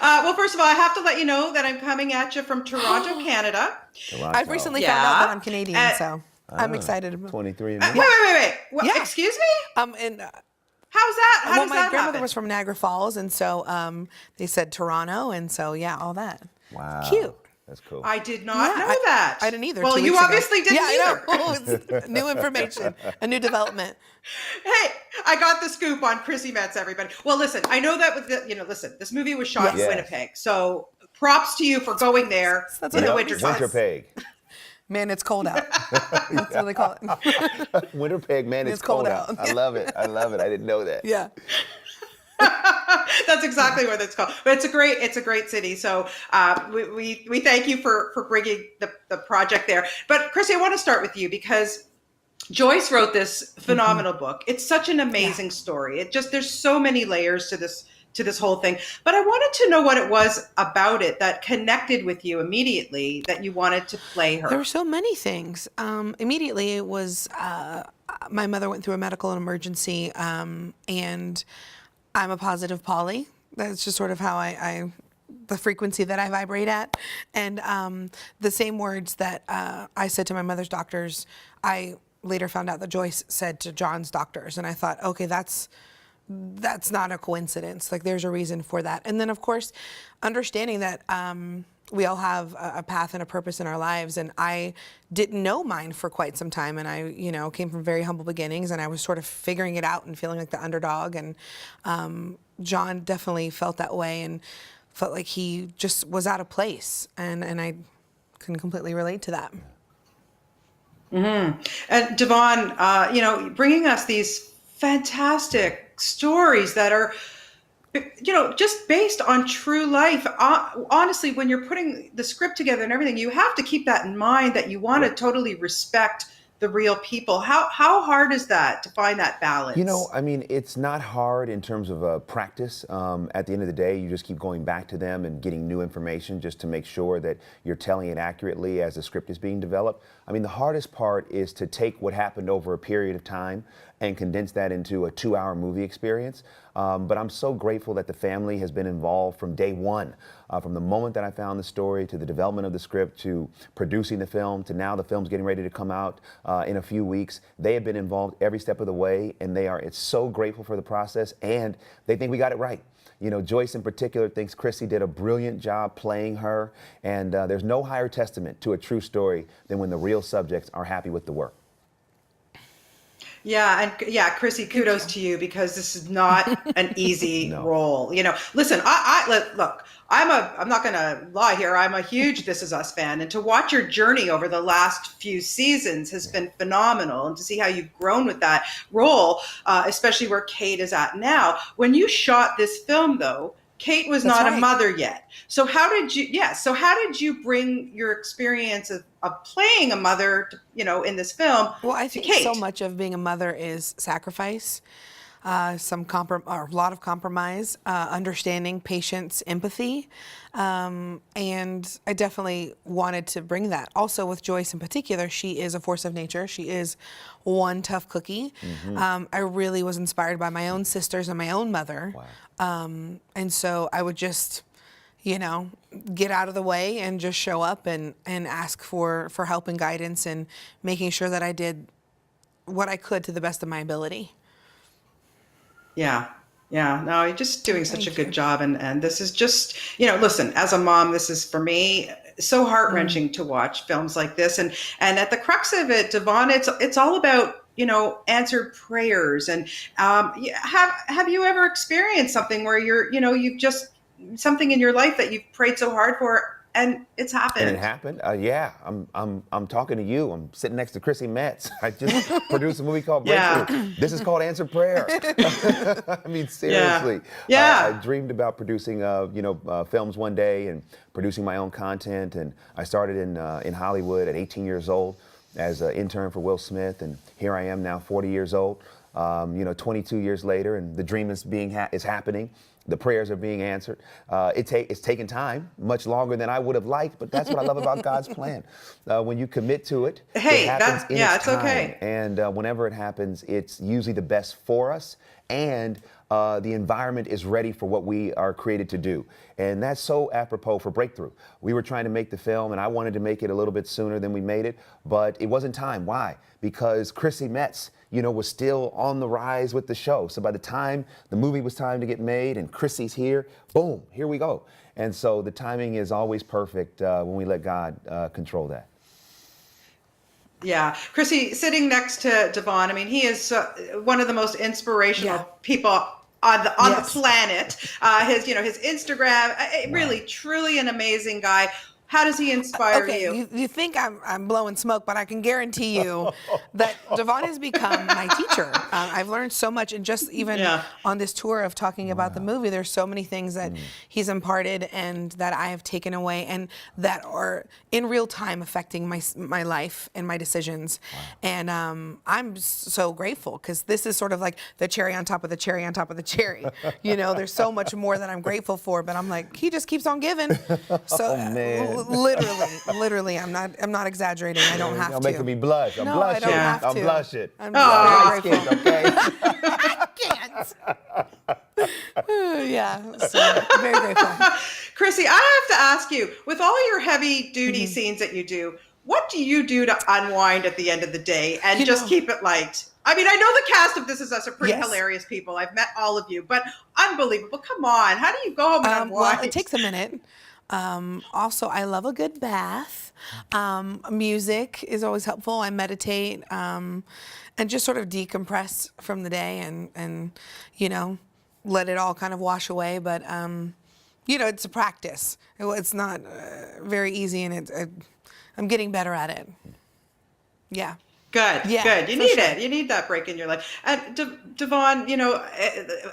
Well, first of all, I have to let you know that I'm coming at you from Toronto, Canada. I've recently found out that I'm Canadian, so I'm excited. 23 and Wait. What, Yeah. excuse me? And How's that? How well, does my that grandmother happen? was from Niagara Falls, and so they said Toronto, and so yeah, all that. Wow. Cute. That's cool. I did not know I, that. I didn't either. Well, 2 you weeks ago. obviously didn't either. I know. It's new information, a new development. Hey, I got the scoop on CHRISSY METZ, everybody. Well, listen, I know that with listen, this movie was shot in Yes. Winnipeg, so props to you for going there That's in what the it winter is. time. Winterpeg. Man, it's cold out. That's what they call it. Winterpeg, man, it's cold out. I love it. I didn't know that. Yeah. That's exactly what it's called. But it's a great city. So we thank you for bringing the project there. But CHRISSY, I want to start with you because Joyce wrote this phenomenal book. It's such an amazing story. There's so many layers to this whole thing. But I wanted to know what it was about it that connected with you immediately that you wanted to play her. There were so many things. Immediately, it was my mother went through a medical emergency, and I'm a positive poly. That's just sort of how the frequency that I vibrate at. And the same words that I said to my mother's doctors, I later found out that Joyce said to John's doctors. And I thought, okay, that's not a coincidence. Like, there's a reason for that. And then, of course, understanding that we all have a path and a purpose in our lives. And I didn't know mine for quite some time. And I, came from very humble beginnings, and I was sort of figuring it out and feeling like the underdog. And John definitely felt that way and felt like he just was out of place. And I can completely relate to that. Mm-hmm. And DeVon, bringing us these fantastic stories that are, just based on true life. Honestly, when you're putting the script together and everything, you have to keep that in mind that you want to totally respect the real people. How hard is that to find that balance? It's not hard in terms of practice. At the end of the day, you just keep going back to them and getting new information just to make sure that you're telling it accurately as the script is being developed. The hardest part is to take what happened over a period of time and condense that into a 2-hour movie experience. But I'm so grateful that the family has been involved from day one, from the moment that I found the story to the development of the script to producing the film to now the film's getting ready to come out in a few weeks. They have been involved every step of the way, and it's so grateful for the process, and they think we got it right. Joyce in particular thinks CHRISSY did a brilliant job playing her, and there's no higher testament to a true story than when the real subjects are happy with the work. CHRISSY, kudos to you, because this is not an easy role. Listen, look, I'm not going to lie here. I'm a huge This Is Us fan, and to watch your journey over the last few seasons has been phenomenal, and to see how you've grown with that role, especially where Kate is at now. When you shot this film, though, Kate was not a mother yet. So how did you bring your experience of playing a mother, in this film? Well, I think so much of being a mother is sacrifice, a lot of compromise, understanding, patience, empathy. And I definitely wanted to bring that. Also with Joyce in particular, she is a force of nature. She is one tough cookie. Mm-hmm. I really was inspired by my own sisters and my own mother. Wow. And so I would just, get out of the way and just show up and ask for help and guidance, and making sure that I did what I could to the best of my ability. Yeah. No, you're just doing such a good job. And this is just, listen, as a mom, this is, for me, so heart-wrenching to watch films like this. And at the crux of it, DeVon, it's all about, answered prayers. And have you ever experienced something where you've just, something in your life that you've prayed so hard for, and it's happened? And it happened? Yeah. I'm talking to you. I'm sitting next to CHRISSY METZ. I just produced a movie called Breakthrough. Yeah. This is called Answered Prayer. Seriously. Yeah. I dreamed about producing, films one day and producing my own content. And I started in Hollywood at 18 years old as an intern for Will Smith. And here I am now, 40 years old, 22 years later, and the dream is happening. The prayers are being answered. It's taken time, much longer than I would have liked, but that's what I love about God's plan. When you commit to it, it happens in its time. Okay. And whenever it happens, it's usually the best for us, and the environment is ready for what we are created to do. And that's so apropos for Breakthrough. We were trying to make the film, and I wanted to make it a little bit sooner than we made it, but it wasn't time. Why? Because CHRISSY METZ, was still on the rise with the show. So by the time the movie was time to get made and CHRISSY's here, boom, here we go. And so the timing is always perfect when we let God control that. Yeah, Chrissy, sitting next to Devon, I mean, he is one of the most inspirational people on the planet. His Instagram, really, truly an amazing guy. How does he inspire you? You think I'm blowing smoke, but I can guarantee you that Devon has become my teacher. I've learned so much, and just even on this tour of talking about the movie, there's so many things that he's imparted and that I have taken away, and that are in real time affecting my life and my decisions. And I'm so grateful, because this is sort of like the cherry on top of the cherry on top of the cherry. There's so much more that I'm grateful for, but I'm like, he just keeps on giving. So. Literally, I'm not exaggerating. I don't have to. You're making me blush. I'm blushing. I don't have to. I'm blushing. I'm very grateful. Okay? I can't. So very grateful. Chrissy, I have to ask you, with all your heavy duty scenes that you do, what do you do to unwind at the end of the day and just keep it light? I mean, I know the cast of This Is Us are pretty hilarious people. I've met all of you, but unbelievable. Come on. How do you go home and unwind? Well, it takes a minute. Also, I love a good bath. Music is always helpful. I meditate, and just sort of decompress from the day and let it all kind of wash away. But, it's a practice. It's not very easy, and I'm getting better at it. Yeah. Good, good. You need it. You need that break in your life. And Devon,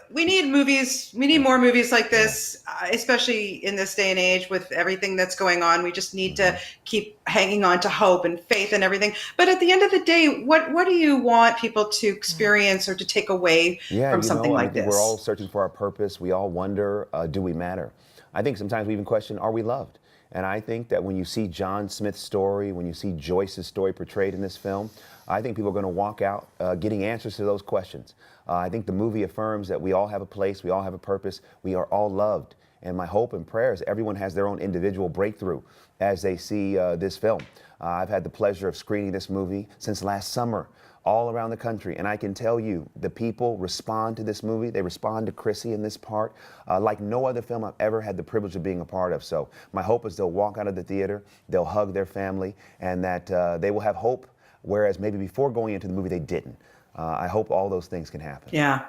we need movies. We need more movies like this, especially in this day and age with everything that's going on. We just need to keep hanging on to hope and faith and everything. But at the end of the day, what do you want people to experience or to take away from something like this? We're all searching for our purpose. We all wonder, do we matter? I think sometimes we even question, are we loved? And I think that when you see John Smith's story, when you see Joyce's story portrayed in this film, I think people are going to walk out getting answers to those questions. I think the movie affirms that we all have a place, we all have a purpose, we are all loved. And my hope and prayer is everyone has their own individual breakthrough as they see this film. I've had the pleasure of screening this movie since last summer, all around the country. And I can tell you, the people respond to this movie. They respond to CHRISSY in this part like no other film I've ever had the privilege of being a part of. So my hope is they'll walk out of the theater, they'll hug their family, and that they will have hope, whereas maybe before going into the movie they didn't. I hope all those things can happen. Yeah.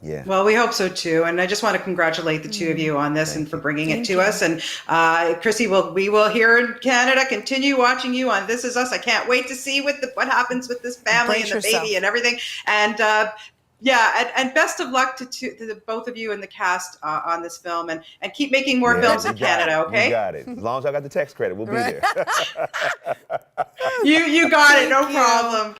Yeah. Well, we hope so too, and I just want to congratulate the two of you on this and for bringing it to us. And Chrissy, we will here in Canada continue watching you on This Is Us. I can't wait to see what happens with this family and the baby and everything. And and best of luck to the both of you and the cast on this film, and keep making more films in Canada. Okay. You got it. As long as I got the tax credit, we'll be there. You got it. No problem.